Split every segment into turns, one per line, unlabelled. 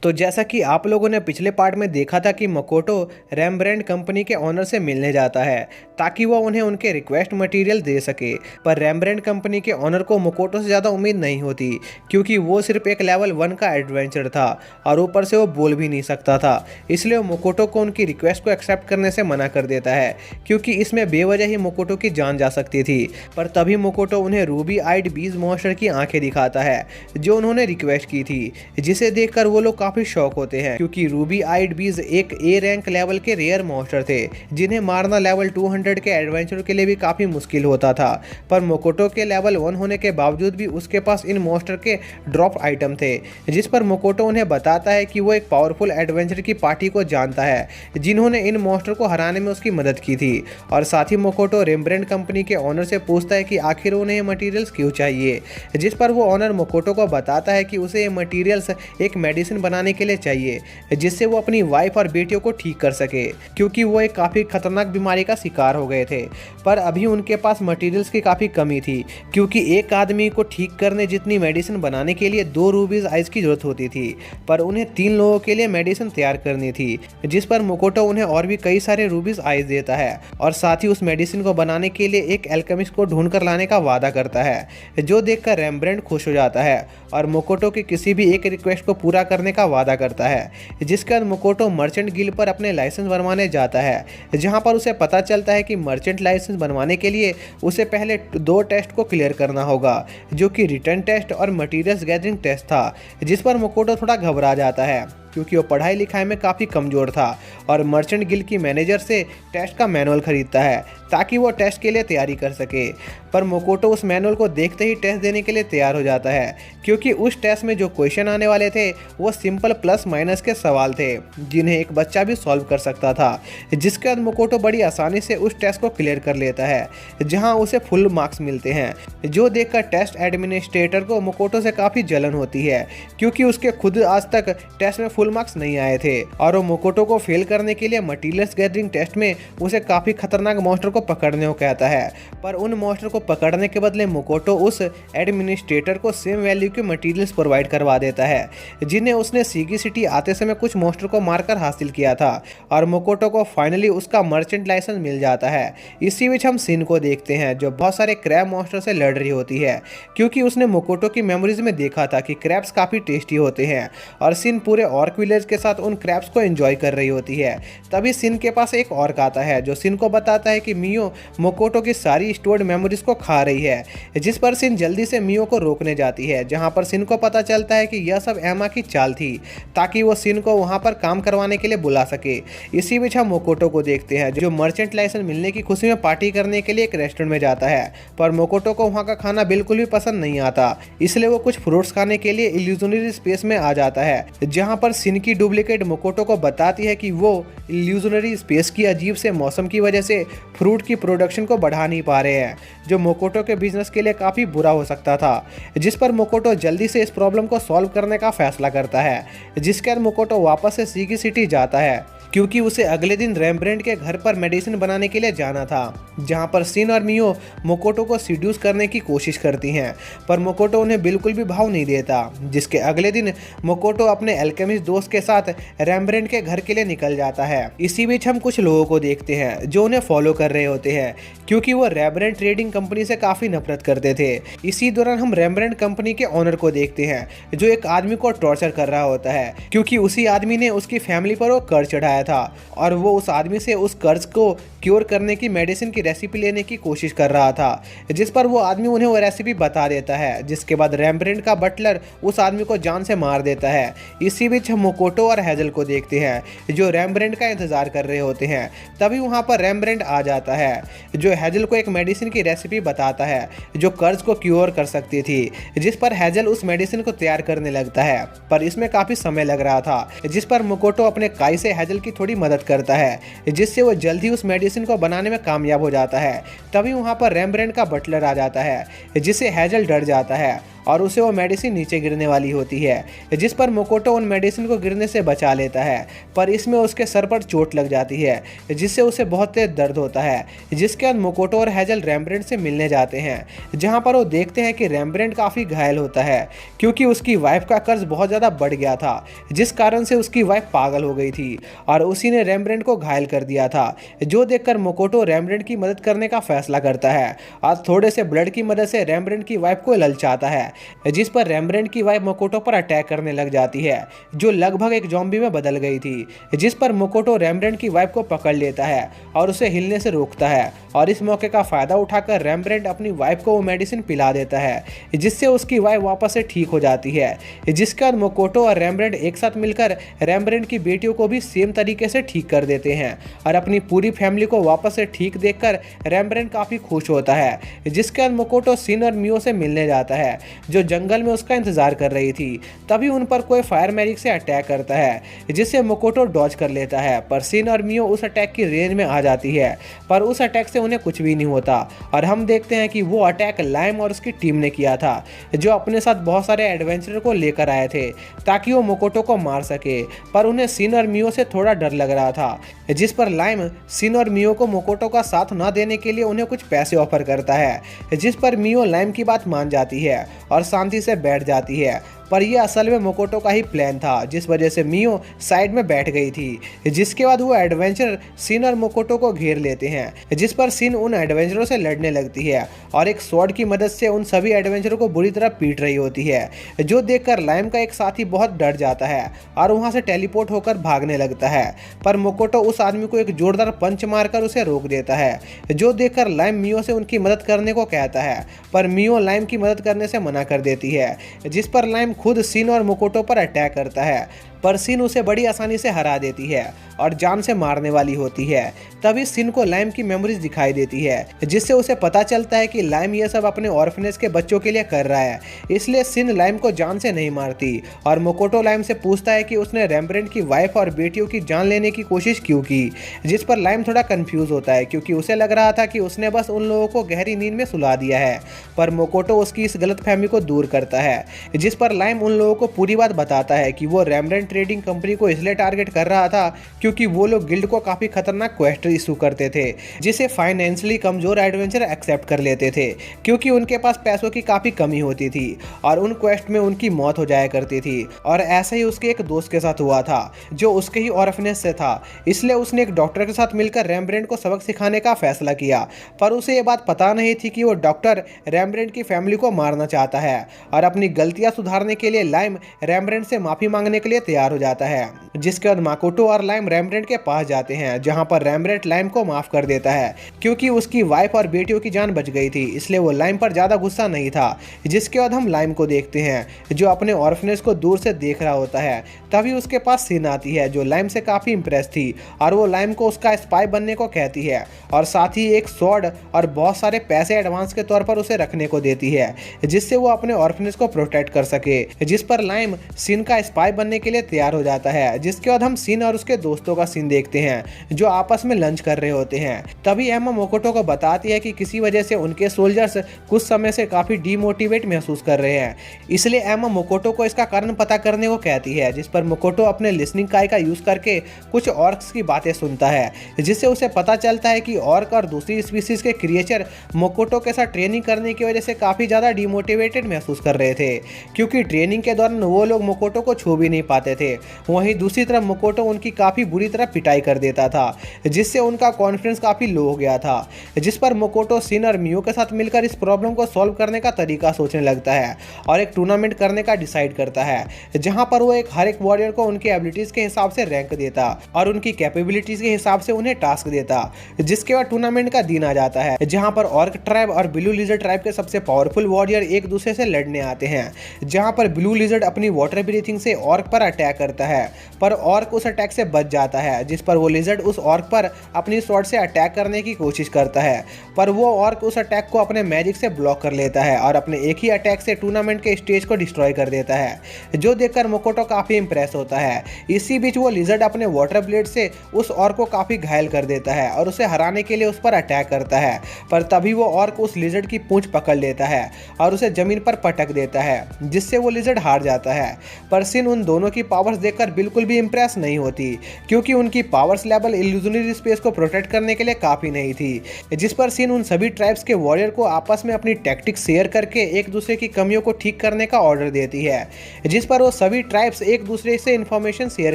तो जैसा कि आप लोगों ने पिछले पार्ट में देखा था कि मकोटो रेम्ब्रांड कंपनी के ऑनर से मिलने जाता है ताकि वो उन्हें उनके रिक्वेस्ट मटेरियल दे सके। पर रेम्ब्रांड कंपनी के ऑनर को मकोटो से ज़्यादा उम्मीद नहीं होती क्योंकि वो सिर्फ एक लेवल 1 का एडवेंचर था और ऊपर से वो बोल भी नहीं सकता था। इसलिए वो मकोटो को उनकी रिक्वेस्ट को एक्सेप्ट करने से मना कर देता है क्योंकि इसमें बेवजह ही मकोटो की जान जा सकती थी। पर तभी मकोटो उन्हें रूबी आइड बीज मॉन्स्टर की आंखें दिखाता है जो उन्होंने रिक्वेस्ट की थी, जिसे देखकर वो लोग काफी शौक होते हैं क्योंकि रूबी आइड बीज एक ए रैंक लेवल के रेयर मॉन्स्टर थे जिन्हें मारना लेवल 200 के एडवेंचर के लिए भी काफी मुश्किल होता था। पर मकोटो के लेवल 1 होने के बावजूद भी उसके पास इन मॉन्स्टर के ड्रॉप आइटम थे, जिस पर मकोटो उन्हें बताता है कि वो एक पावरफुल एडवेंचर की पार्टी को जानता है जिन्होंने इन मॉन्स्टर को हराने में उसकी मदद की थी। और साथ ही मकोटो रेम्ब्रांड कंपनी के ऑनर से पूछता है कि आखिर उन्हें ये मटेरियल्स क्यों चाहिए, जिस पर वो ऑनर मकोटो को बताता है कि उसे ये मटेरियल्स एक मेडिसिन बनाने के लिए चाहिए जिससे वो अपनी वाइफ और बेटियों को ठीक कर सके क्योंकि वो एक काफ़ी खतरनाक बीमारी का शिकार हो गए थे। पर अभी उनके पास मटेरियल्स की काफ़ी कमी थी क्योंकि एक आदमी को ठीक करने जितनी मेडिसिन बनाने के लिए 2 रूबीज आइज की जरूरत होती थी, पर उन्हें 3 लोगों के लिए मेडिसिन तैयार करनी थी, जिस पर मकोटो उन्हें और भी कई सारे रूबीज आइज देता है और साथ ही उस मेडिसिन को बनाने के लिए एक एल्केमिस्ट को ढूंढ कर लाने का वादा करता है जो देखकर रेम्ब्रांड खुश हो जाता है और मकोटो की किसी भी एक रिक्वेस्ट को पूरा करने का वादा करता है, जिसके बाद मकोटो मर्चेंट गिल्ड पर अपने लाइसेंस बनवाने जाता है जहां पर उसे पता चलता है कि मर्चेंट लाइसेंस बनवाने के लिए उसे पहले 2 टेस्ट को क्लियर करना होगा जो कि रिटर्न टेस्ट और मटेरियल्स गैदरिंग टेस्ट था, जिस पर मकोटो थोड़ा घबरा जाता है क्योंकि वो पढ़ाई लिखाई में काफ़ी कमज़ोर था और मर्चेंट गिल्ड की मैनेजर से टेस्ट का मैनुअल खरीदता है ताकि वो टेस्ट के लिए तैयारी कर सके। पर मकोटो उस मैनुअल को देखते ही टेस्ट देने के लिए तैयार हो जाता है क्योंकि उस टेस्ट में जो क्वेश्चन आने वाले थे वो सिंपल प्लस माइनस के सवाल थे जिन्हें एक बच्चा भी सॉल्व कर सकता था, जिसके बाद मकोटो बड़ी आसानी से उस टेस्ट को क्लियर कर लेता है जहाँ उसे फुल मार्क्स मिलते हैं। जो देखकर टेस्ट एडमिनिस्ट्रेटर को मकोटो से काफ़ी जलन होती है क्योंकि उसके खुद आज तक टेस्ट में फुल मार्क्स नहीं आए थे और वो मकोटो को फेल करने के लिए मटेरियल्स गैदरिंग टेस्ट में उसे काफ़ी खतरनाक मॉन्स्टर को पकड़ने को कहता है। पर उन मॉन्स्टर को पकड़ने के बदले मकोटो उस एडमिनिस्ट्रेटर को सेम वैल्यू के मटेरियल्स प्रोवाइड करवा देता है जिन्हें उसने सीगी सिटी आते समय कुछ मॉन्स्टर को मारकर हासिल किया था और मकोटो को फाइनली उसका मर्चेंट लाइसेंस मिल जाता है। इसी बीच हम सिन को देखते हैं जो बहुत सारे क्रैब मॉन्स्टर से लड़ रही होती है क्योंकि उसने मकोटो की मेमोरीज में देखा था कि क्रैब्स काफ़ी टेस्टी होते हैं और सिन पूरे ऑर्क विलेज के साथ उन क्रैब्स को एंजॉय कर रही होती है। तभी सिन के पास एक ऑर्क आता है जो सिन को बताता है कि मियो मकोटो की सारी स्टोर्ड मेमोरीज को खा रही है, जिस पर सिन जल्दी से मियो को रोकने जाती है जहां पर सिन को पता चलता है कि यह सब एमा की चाल थी ताकि वो सिन को वहां पर काम करवाने के लिए बुला सके। इसी बीच हम मकोटो को देखते हैं जो मर्चेंट लाइसेंस मिलने की खुशी में पार्टी करने के लिए एक रेस्टोरेंट में जाता है, पर मकोटो को वहां का खाना बिल्कुल भी पसंद नहीं आता, इसलिए वो कुछ फ्रूट्स खाने के लिए इल्यूजनरी स्पेस में आ जाता है जहां पर सिन की डुप्लीकेट मकोटो को बताती है कि वो इल्यूजनरी स्पेस की अजीब से मौसम की वजह से फ्रूट की प्रोडक्शन को बढ़ा नहीं पा रहे हैं जो मकोटो के बिजनेस के लिए काफ़ी बुरा हो सकता था, जिस पर मकोटो जल्दी से इस प्रॉब्लम को सॉल्व करने का फैसला करता है, जिसके बाद मकोटो वापस से सीगी सिटी जाता है क्योंकि उसे अगले दिन रेम्ब्रांड के घर पर मेडिसिन बनाने के लिए जाना था जहां पर सिन और मियो मकोटो को सीड्यूस करने की कोशिश करती हैं, पर मकोटो उन्हें बिल्कुल भी भाव नहीं देता, जिसके अगले दिन मकोटो अपने एल्केमिस्ट दोस्त के साथ रेम्ब्रांड के घर के लिए निकल जाता है। इसी बीच हम कुछ लोगों को देखते हैं जो उन्हें फॉलो कर रहे होते हैं क्योंकि वो रेम्ब्रांड ट्रेडिंग कंपनी से काफ़ी नफरत करते थे। इसी दौरान हम रेम्ब्रांड कंपनी के ऑनर को देखते हैं जो एक आदमी को टॉर्चर कर रहा होता है क्योंकि उसी आदमी ने उसकी फैमिली पर वो कर्ज चढ़ाया था और वो उस आदमी से उस कर्ज को क्योर करने की मेडिसिन की रेसिपी लेने की कोशिश कर रहा था, जिस पर वो आदमी उन्हें वो रेसिपी बता देता है, जिसके बाद रेम्ब्रांड का बटलर उस आदमी को जान से मार देता है। इसी बीच हम मकोटो और हेजल को देखते हैं जो रेम्ब्रांड का इंतजार कर रहे होते हैं। तभी वहाँ पर रेम्ब्रांड आ जाता है जो हेजल को एक मेडिसिन की रेसिपी बताता है जो कर्ज को क्योर कर सकती थी, जिस पर हेजल उस मेडिसिन को तैयार करने लगता है, पर इसमें काफ़ी समय लग रहा था, जिस पर मकोटो अपने काई से हेजल की थोड़ी मदद करता है जिससे वो जल्दी उस मेडिसिन को बनाने में कामयाब हो जाता है। तभी वहाँ पर रेम्ब्रांड का बटलर आ जाता है जिससे हेजल डर जाता है और उसे वो मेडिसिन नीचे गिरने वाली होती है, जिस पर मोकोटो उन मेडिसिन को गिरने से बचा लेता है। पर इसमें उसके सर पर चोट लग जाती है, जिससे उसे बहुत तेज दर्द होता है। जिसके बाद मोकोटो और हेजल रेम्ब्रेंट से मिलने जाते हैं, जहां पर वो देखते हैं कि रेम्ब्रेंट काफ़ी घायल होता है, क्योंकि उसकी वाइफ का कर्ज बहुत ज़्यादा बढ़ गया था, जिस कारण से उसकी वाइफ पागल हो गई थी और उसी ने रेम्ब्रेंट को घायल कर दिया था। जो देखकर मोकोटो रेम्ब्रेंट की मदद करने का फैसला करता है और थोड़े से ब्लड की मदद से रेम्ब्रेंट की वाइफ को ललचाता है, जिस पर रेम्ब्रेंट की वाइफ मोकोटो पर अटैक करने लग जाती है, जो लगभग एक ज़ॉम्बी में बदल गई थी। जिस पर मोकोटो रेम्ब्रेंट की वाइफ को पकड़ लेता है और उसे हिलने से रोकता है, और इस मौके का फायदा उठाकर रेम्ब्रेंट अपनी वाइफ को वो मेडिसिन पिला देता है, जिससे उसकी वाइफ वापस से ठीक हो जाती है। जिसके बाद मोकोटो और रेम्ब्रेंट एक साथ मिलकर रेम्ब्रेंट की बेटियों को भी सेम तरीके से ठीक कर देते हैं और अपनी पूरी फैमिली को वापस से ठीक देखकर रेम्ब्रेंट काफ़ी खुश होता है। जिसके बाद मोकोटो सिन और मियो से मिलने जाता है, जो जंगल में उसका इंतजार कर रही थी। तभी उन पर कोई फायर मैजिक से अटैक करता है, जिससे मोकोटो डॉज कर लेता है, पर सिन और मियो उस अटैक की रेंज में आ जाती है, पर उस अटैक से उन्हें कुछ भी नहीं होता। और हम देखते हैं कि वो अटैक लाइम और उसकी टीम ने किया था, जो अपने साथ बहुत सारे एडवेंचरर को लेकर आए थे ताकि वो मोकोटो को मार सके, पर उन्हें सिन और मियो से थोड़ा डर लग रहा था। जिस पर लाइम सिन और मियो को मोकोटो का साथ न देने के लिए उन्हें कुछ पैसे ऑफर करता है, जिस पर मियो लाइम की बात मान जाती है और शांति से बैठ जाती है। पर यह असल में मोकोटो का ही प्लान था, जिस वजह से मियो साइड में बैठ गई थी। जिसके बाद वो एडवेंचर सिन और मोकोटो को घेर लेते हैं, जिस पर सिन उन एडवेंचरों से लड़ने लगती है और एक स्वॉर्ड की मदद से उन सभी एडवेंचरों को बुरी तरह पीट रही होती है, जो देखकर लाइम का एक साथी बहुत डर जाता है और वहां से टेलीपोर्ट होकर भागने लगता है। पर मोकोटो उस आदमी को एक जोरदार पंच मारकर उसे रोक देता है, जो देखकर लाइम मियो से उनकी मदद करने को कहता है, पर मियो लाइम की मदद करने से मना कर देती है। जिस पर लाइम खुद सिन और मोकोटो पर अटैक करता है, पर सिन उसे बड़ी आसानी से हरा देती है और जान से मारने वाली होती है। तभी सिन को लाइम की मेमोरीज दिखाई देती है, जिससे उसे पता चलता है कि लाइम ये सब अपने ऑर्फनेज के बच्चों के लिए कर रहा है। इसलिए सिन लाइम को जान से नहीं मारती और मोकोटो लाइम से पूछता है कि उसने रेम्ब्रेंट की वाइफ और बेटियों की जान लेने की कोशिश क्यों की। जिस पर लाइम थोड़ा कंफ्यूज होता है, क्योंकि उसे लग रहा था कि उसने बस उन लोगों को गहरी नींद में सुला दिया है, पर मोकोटो उसकी इस गलतफहमी को दूर करता है। जिस पर लाइम उन लोगों को पूरी बात बताता है कि वो रेम्ब्रेंट ट्रेडिंग कंपनी को इसलिए टारगेट कर रहा था क्योंकि वो लोग गिल्ड को काफी खतरनाक क्वेस्ट इशू करते थे, जिसे फाइनेंशियली कमजोर एडवेंचर एक्सेप्ट कर लेते थे, क्योंकि उनके पास पैसों की काफी कमी होती थी और उन क्वेस्ट में उनकी मौत हो जाया करती थी। और ऐसा ही उसके एक दोस्त के साथ हुआ था, जो उसके ही ऑर्फनेज से था। इसलिए उसने एक डॉक्टर के साथ मिलकर रेम्ब्रेंट को सबक सिखाने का फैसला किया, पर उसे ये बात पता नहीं थी कि वो डॉक्टर रेम्ब्रेंट की फैमिली को मारना चाहता है। और अपनी गलतियां सुधारने के लिए लाइम रेम्ब्रेंट से माफी मांगने के लिए तैयार हो जाता है। जिसके बाद माकोटो और लाइम रेम्ब्रेंट के पास जाते हैं, जहां पर रेम्ब्रेंट लाइम को माफ कर देता है, क्योंकि उसकी वाइफ और बेटियों की जान बच गई थी, इसलिए वो लाइम पर ज्यादा गुस्सा नहीं था। जिसके बाद हम लाइम को देखते हैं, जो अपने ऑर्फनेज को दूर से देख रहा होता है। तभी उसके पास सिन आती है, जो लाइम से काफी इंप्रेस थी और वो लाइम को उसका स्पाई बनने को कहती है और साथ ही एक स्वॉर्ड और बहुत सारे पैसे एडवांस के तौर पर उसे रखने को देती है, जिससे वो अपने ऑर्फनेज को प्रोटेक्ट कर सके। जिस पर लाइम सिन का स्पाई बनने के लिए तैयार हो जाता है। जिसके बाद हम सिन और उसके दोस्तों का सीन देखते हैं, जो आपस में लंच कर रहे होते हैं। तभी एमा मोकोटो को बताती है कि किसी वजह से उनके सोल्जर्स कुछ समय से काफी डीमोटिवेट महसूस कर रहे हैं, इसलिए एमा मोकोटो को इसका कारण पता करने को कहती है। जिस पर मोकोटो अपने लिसनिंग काई का यूज करके कुछ ऑर्क्स की बातें सुनता है, जिससे उसे पता चलता है कि ऑर्क और दूसरी स्पीसीज के क्रिएचर मोकोटो के साथ ट्रेनिंग करने की वजह से काफी ज्यादा डीमोटिवेटेड महसूस कर रहे थे, क्योंकि ट्रेनिंग के दौरान वो लोग मोकोटो को छू भी नहीं पाते थे। वहीं दूसरी तरफ मोकोटो उनकी काफी बुरी तरह पिटाई कर देता था, जिससे उनका कॉन्फिडेंस काफी लो हो गया था। जिस पर मोकोटो सिन और मियो के साथ मिलकर इस प्रॉब्लम को सॉल्व करने का तरीका सोचने लगता है और एक टूर्नामेंट करने का डिसाइड करता है, जहां पर वो हर एक वॉरियर को उनके एबिलिटीज के हिसाब से रैंक देता और उनकी कैपेबिलिटीज के हिसाब से उन्हें टास्क देता। जिसके बाद टूर्नामेंट का दिन आ जाता है, जहां पर ऑर्क ट्राइब और ब्लू लिजर्ड ट्राइब के सबसे पावरफुल वॉरियर एक दूसरे से लड़ने आते हैं, जहां पर ब्लू लिजर्ड अपनी वाटर ब्रीथिंग से ऑर्क पर अटैक करता है, पर ऑर्क उस अटैक से बच जाता है, जिस पर वो लिजर्ड उस ऑर्क पर अपनी स्वॉर्ड से अटैक करने की कोशिश करता है, पर वो ऑर्क उस अटैक को अपने मैजिक से ब्लॉक कर लेता है और अपने एक ही अटैक से टूर्नामेंट के स्टेज को डिस्ट्रॉय कर देता है, जो देखकर मकोटो काफी इंप्रेस होता है। इसी बीच वो लिजर्ड अपने वाटर ब्लेड से उस ऑर्क को काफी घायल कर देता है और उसे हराने के लिए उस पर अटैक करता है, पर तभी वो ऑर्क उस लिजर्ड की पूंछ पकड़ लेता है और उसे जमीन पर पटक देता है, जिससे वो लिजर्ड हार जाता है। पर सिन उन दोनों की पावर्स देखकर बिल्कुल भी इंप्रेस नहीं होती, क्योंकि उनकी पावर्स लेवल इल्यूजनरी स्पेस को प्रोटेक्ट करने के लिए काफी नहीं थी। जिस पर सिन उन सभी ट्राइब्स के वॉरियर को आपस में अपनी टैक्टिक्स शेयर करके एक दूसरे की कमियों को ठीक करने का ऑर्डर देती है, जिस पर वो सभी ट्राइब्स एक दूसरे से इंफॉर्मेशन शेयर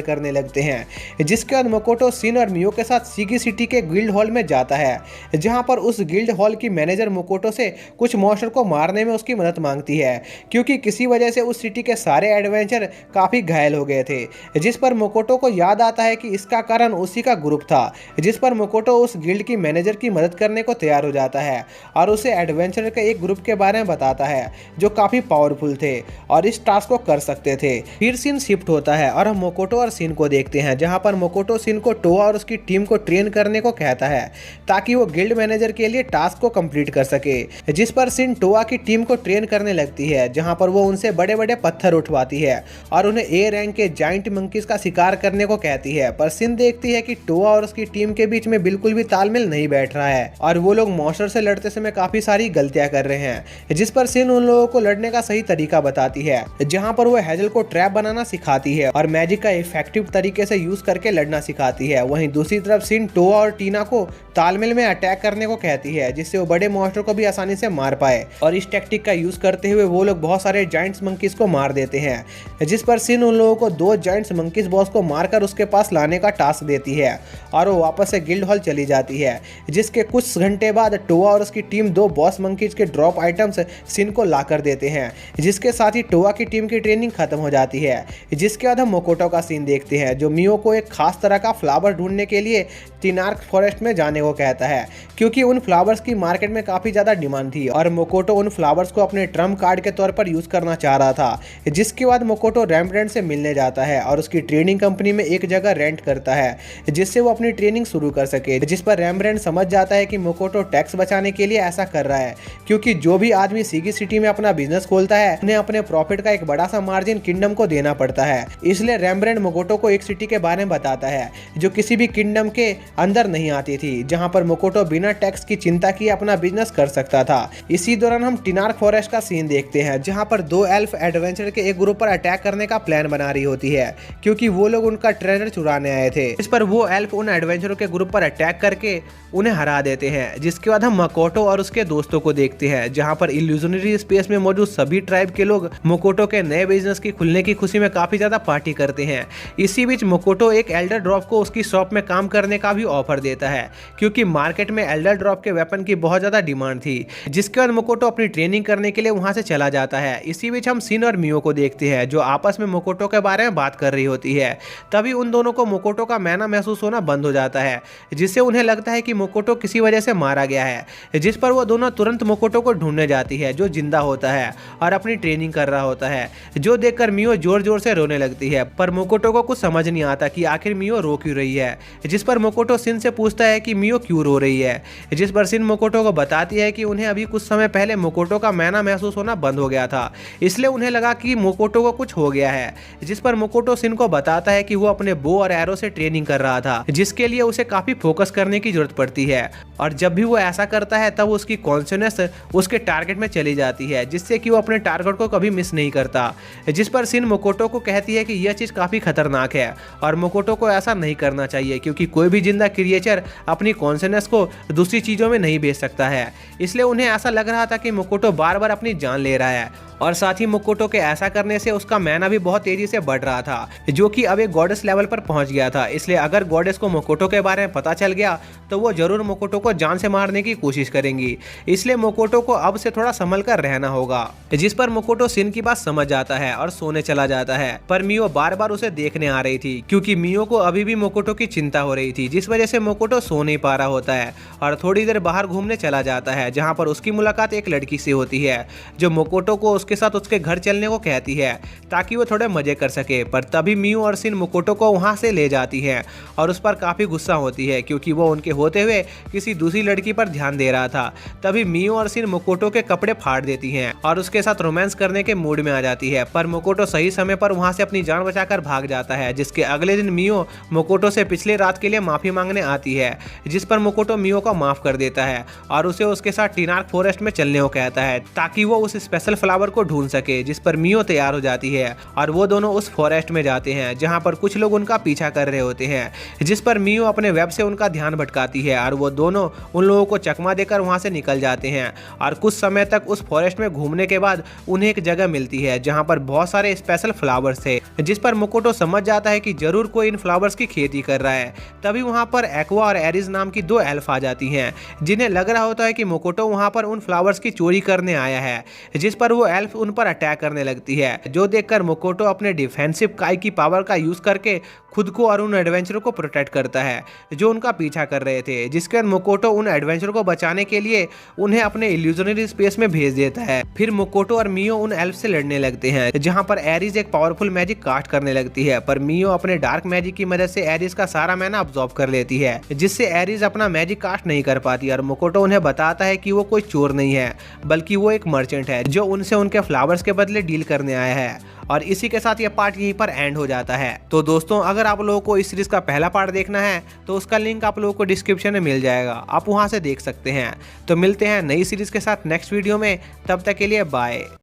करने लगते हैं। जिसके बाद मकोटो सिन और मियो के साथ सीगी सिटी के गिल्ड हॉल में जाता है, जहां पर उस गिल्ड हॉल की मैनेजर मकोटो से कुछ मॉन्स्टर को मारने में उसकी मदद मांगती है, क्योंकि किसी वजह से उस सिटी के सारे एडवेंचर काफी घायल हो गए थे। जिस पर मकोटो को याद आता है कि इसका कारण उसी का ग्रुप था, जिस पर मकोटो उस गिल्ड की मैनेजर की मदद करने को तैयार हो जाता है और उसे एडवेंचर के एक ग्रुप के बारे में बताता है जो काफी पावरफुल थे और इस टास्क को कर सकते थे। फिर सीन शिफ्ट होता है और हम मोकोटो और सिन को देखते हैं, जहां पर मोकोटो सिन को टोआ और उसकी टीम को ट्रेन करने को कहता है ताकि वो गिल्ड मैनेजर के लिए टास्क को कंप्लीट कर सके। जिस पर सिन टोआ की टीम को ट्रेन करने लगती है, जहां पर वो उनसे बड़े बड़े पत्थर उठवाती है और उन्हें ए रैंक के जाइंट मंकीज का शिकार करने को कहती है। पर सिन देखती है कि टोआ और उसकी टीम के बीच में बिल्कुल भी तालमेल नहीं बैठ रहा है और वो लोग मॉन्स्टर से लड़ते समय काफी सारी गलतियां कर रहे हैं। जिस पर सिन उन लोगों को लड़ने का सही तरीका बताती है, जहां पर वो हेजल को ट्रैप बनाना सिखाती है और मैजिक का इफेक्टिव तरीके से यूज करके लड़ना सिखाती है। वहीं दूसरी तरफ सिन टोआ और टीना को तालमेल में अटैक करने को कहती है, जिससे वो बड़े मॉन्स्टर को भी आसानी से मार पाए, और इस टेक्टिक का यूज करते हुए वो लोग बहुत सारे जायंट्स मंकीज को मार देते हैं। जिस पर सिन उन लोगों को 2 जायंट्स मंकीज बॉस को मारकर उसके पास लाने का टास्क देती है और वो वापस से गिल्ड हॉल चली जाती है। जिसके कुछ घंटे बाद टोआ और उसकी टीम 2 बॉस मंकीज के ड्रॉप आइटम्स सिन को लाकर देते हैं, जिसके साथ ही टोआ की टीम की ट्रेनिंग खत्म हो जाती है। जिसके बाद हम मोकोटो का सीन देखते हैं, जो मियो को एक खास तरह का फ्लावर ढूंढने के लिए टिनार्क फॉरेस्ट में जाने को कहता है, क्योंकि उन फ्लावर्स की मार्केट में काफी ज्यादा डिमांड थी और मोकोटो उन फ्लावर्स को अपने ट्रम्प कार्ड के तौर पर यूज करना चाह रहा था। जिसके बाद मोकोटो रैम्ब्रेंड से मिलने जाता है और उसकी ट्रेनिंग कंपनी में एक जगह रेंट करता है, जिससे वो अपनी ट्रेनिंग शुरू कर सके। जिस पर रैम्ब्रेंड समझ जाता है कि मोकोटो टैक्स बचाने के लिए ऐसा कर रहा है, क्योंकि जो भी आदमी सीगी सिटी में अपना बिजनेस खोलता है उन्हें अपने प्रॉफिट का एक बड़ा सा मार्जिन किंगडम को देना पड़ता है। इसलिए रैम्ब्रेंड मोकोटो को एक सिटी के बारे में बताता है जो किसी भी किंगडम के अंदर नहीं आती थी, जहां पर मोकोटो बिना टैक्स की चिंता किए अपना बिजनेस कर सकता था। इसी दौरान हम टिनार्क फॉरेस्ट का सीन देखते हैं, जहां पर 2 एल्फ एडवेंचर के एक ग्रुप पर अटैक करने का प्लान बना रही होती है, क्योंकि वो लोग उनका ट्रेजर चुराने आए थे। इस पर वो एल्फ उन एडवेंचरों के ग्रुप पर अटैक करके उन्हें हरा देते हैं। जिसके बाद हम मकोटो और उसके दोस्तों को देखते हैं, जहां पर इल्यूजनरी स्पेस में मौजूद सभी ट्राइब के लोग मोकोटो के नए बिजनेस की खुलने की खुशी में काफी ज्यादा पार्टी करते हैं। इसी बीच मोकोटो एक एल्डर ड्रॉप को उसकी शॉप में काम करने का भी ऑफर देता है, क्योंकि मार्केट में एल्डर ड्रॉप के वेपन की बहुत ज्यादा डिमांड थी। जिसके बाद मोकोटो अपनी ट्रेनिंग करने के लिए वहां से चला जाता है। इसी बीच हम सिन और मियो को देखते हैं, जो आपस में मोकोटो के बारे में बात कर रही होती है। तभी उन दोनों को मोकोटो का मैना महसूस होना बंद हो जाता है, जिससे उन्हें लगता है कि मोकोटो किसी वजह से मारा गया है। जिस पर वो दोनों तुरंत मोकोटो को ढूंढने जाती है, जो जिंदा होता है और अपनी ट्रेनिंग कर रहा होता है, जो देखकर मियो जोर जोर से रोने लगती है। पर मोकोटो को कुछ समझ नहीं आता कि आखिर मियो रो क्यों रही है। जिस पर मोकोटो सिन से पूछता है कि मियो क्यों रो रही है। जिस पर सिन मोकोटो को बताती है कि उन्हें अभी कुछ समय पहले मोकोटो का मैना महसूस होना बंद हो गया था, इसलिए उन्हें लगा कि मोकोटो को कुछ हो गया है। जिस पर मोकोटो सिन को बताता है कि वो अपने बो और एरो से ट्रेनिंग कर रहा था, जिसके लिए उसे काफी फोकस करने की जरूरत पड़ती है, और जब भी वो ऐसा करता है तब उसकी कॉन्शियसनेस उसके टारगेट में चली जाती है, जिससे कि वो अपने टारगेट को कभी मिस नहीं करता। जिस पर सिन मोकोटो को कहती है कि यह चीज काफी खतरनाक है और मोकोटो को ऐसा नहीं करना चाहिए, क्योंकि कोई भी जिंदा क्रिएचर अपनी कॉन्शियसनेस को दूसरी चीजों में नहीं भेज सकता है। इसलिए उन्हें ऐसा लग रहा था कि मोकोटो बार बार अपनी जान ले रहा है, और साथ ही मोकोटो के ऐसा करने से उसका मैना भी बहुत तेजी से बढ़ रहा था, जो कि अब एक गॉडेस लेवल पर पहुंच गया था। इसलिए अगर गॉडेस को मोकोटो के बारे में पता चल गया तो वो जरूर मोकोटो को जान से मारने की कोशिश करेंगी। इसलिए मोकोटो को अब से थोड़ा संभल कर रहना होगा। जिस पर मोकोटो शिन की बात समझ जाता है और सोने चला जाता है। पर मियो बार बार उसे देखने आ रही थी क्योंकि मियो को अभी भी मोकोटो की चिंता हो रही थी, जिस वजह से मोकोटो सो नहीं पा रहा होता है और थोड़ी देर बाहर घूमने चला जाता है, जहां पर उसकी मुलाकात एक लड़की से होती है जो मोकोटो को उसके साथ उसके घर चलने को कहती है ताकि वो थोड़े मजे कर सके। पर तभी मियो और शिन मोकोटो को वहां से ले जाती है और उस पर काफी गुस्सा होती है क्योंकि वो उनके होते हुए किसी दूसरी लड़की पर ध्यान दे रहा था। तभी मियो और शिन मोकोटो के कपड़े फाड़ देती हैं और उसके साथ रोमांस करने के मूड में आ जाती है। पर मोकोटो सही समय पर वहां से अपनी जान बचाकर भाग जाता है। जिसके अगले दिन मियो मोकोटो से पिछले रात के लिए माफी मांगने आती है, जिस पर मोकोटो मियो को माफ कर देता है और उसे उसके साथ टिनार्क फॉरेस्ट में चलने को कहता है ताकि वो उस स्पेशल फ्लावर को ढूंढ सके। जिस पर मियो तैयार हो जाती है और वो दोनों उस फॉरेस्ट में जाते हैं जहां पर कुछ लोग उनका पीछा कर रहे होते हैं। जिस पर मियो अपने वेब से उनका ध्यान भटकाती है और वो दोनों उन लोगों को चकमा देकर वहां से निकल जाते हैं। और कुछ समय तक उस फॉरेस्ट में घूमने के बाद उन्हें एक जगह मिलती है जहां पर बहुत सारे स्पेशल फ्लावर्स थे, जिस पर मोकोटो समझ जाता है कि जरूर कोई इन फ्लावर्स की खेती कर रहा है। तभी वहां पर एक्वा और एरिस नाम की दो एल्फ आ जाती हैं, जिन्हें लग रहा होता है कि मोकोटो वहां पर उन फ्लावर्स की चोरी करने आया है। जिस पर वो एल्फ उन पर अटैक करने लगती है, जो देखकर मोकोटो अपने डिफेंसिव काई की पावर का यूज करके खुद को और उन एडवेंचरों को प्रोटेक्ट करता है जो उनका पीछा कर रहे थे। जिसके बाद मोकोटो उन एडवेंचरों को बचाने के लिए उन्हें अपने इल्यूजनरी स्पेस में भेज देता है। फिर मोकोटो और मियो उन एल्फ से लड़ने लगते हैं, जहां पर एरिस एक पावरफुल मैजिक कास्ट करने लगती है। पर मियो अपने डार्क मैजिक की मदद से एरिस का सारा मैना अब्सॉर्ब कर लेती है, जिससे एरिस अपना मैजिक कास्ट नहीं कर पाती। और मोकोटो उन्हें बताता है कि वो कोई चोर नहीं है बल्कि वो एक मर्चेंट है जो उनसे उनके फ्लावर्स के बदले डील करने आया है। और इसी के साथ ये पार्ट यहीं पर एंड हो जाता है। तो दोस्तों, अगर आप लोगों को इस सीरीज का पहला पार्ट देखना है तो उसका लिंक आप लोगों को डिस्क्रिप्शन में मिल जाएगा, आप वहां से देख सकते हैं। तो मिलते हैं नई सीरीज के साथ नेक्स्ट वीडियो में, तब तक के लिए बाय।